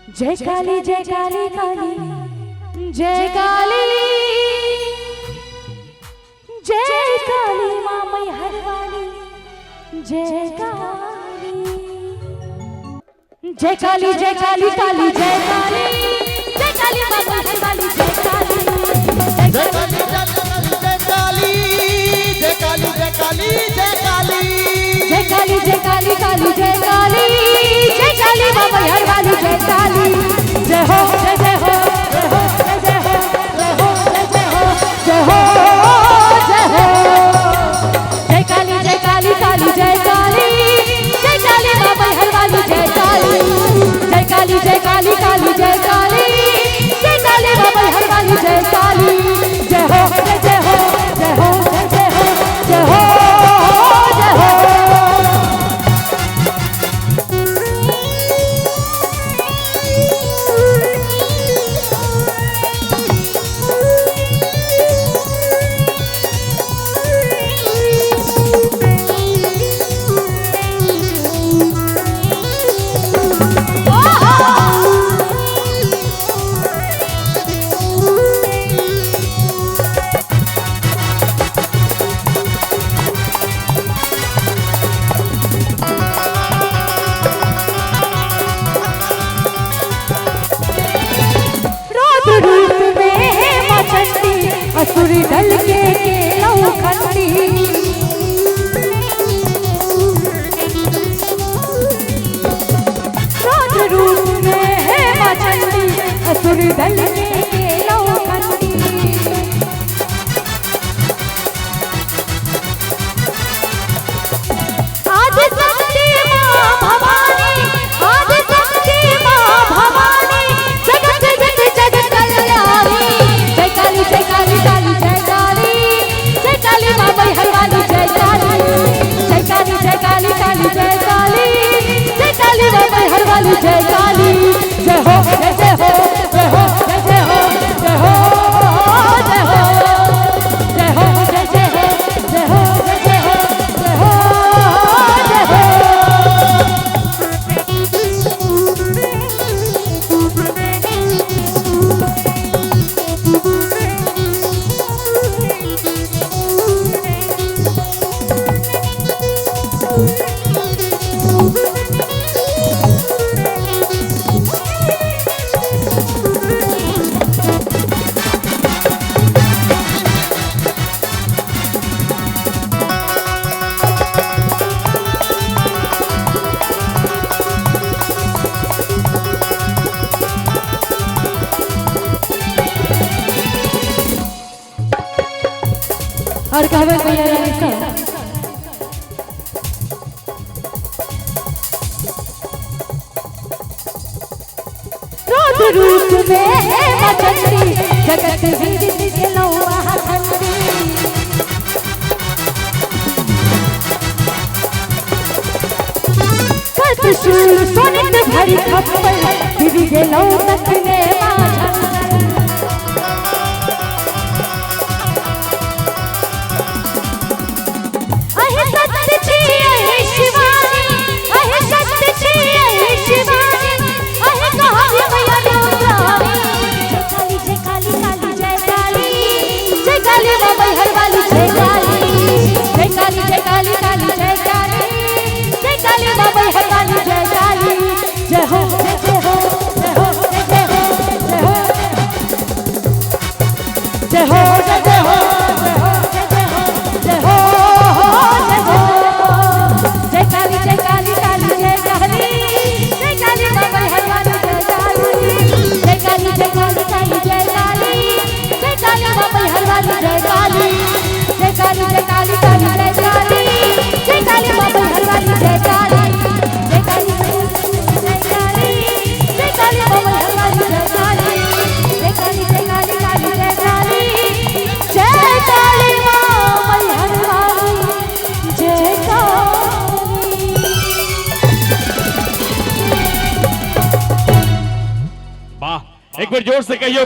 जय काली काली जय काली माँ मैहर वाली जय काली जय काली जय काली काली जय काली माँ मैहर वाली जय काली जय काली जय काली जय काली जय काली जय काली जय काली जय काली काली जय काली माँ मैहर वाली जय काली जय हो जय जय हो जय हो जय जय हो जय हो जय जय हो जय हो जय हो जय काली जय काली काली जय काली माँ मैहर वाली जय काली जय काली जय काली काली जय काली माँ मैहर वाली जय काली जय हो जय जय हो जय हो जय जय हो जय हो जय हो असुरी दल के लौखंडी राज रूप में है माँ चंडी असुरी दल के लौखंडी आज शक्ति माँ भवानी आज शक्ति माँ भवानी जगत जगत जगत कल्याणी जय काली जय काली काली जय काली माँ मैहर वाली जय काली जय काली जय काली काली जय काली माँ मैहर वाली जय काली जय हो जय जय हो जय हो जय जय हो जय हो जय हो जय हो जय जय हो जय हो जय जय हो जय हो जय हो और कहवे भैया रानी सब रोज रूप में है माँ चंडी जगत विदित के लौआ खंडी कत्शूल सोनित भरी खप्पल दीदी के लौ तक ने माँ जय हो जय जय हो जय हो जय जय हो जय हो जय जय हो जय हो जय जय हो जय हो जय हो जय काली जय काली काली जय काली माँ मैहर वाली जय काली जय काली जय काली काली जय काली माँ मैहर वाली जय काली जय काली जय काली काली जय काली माँ मैहर वाली जय काली जय काली एक बार जोर से कहियो।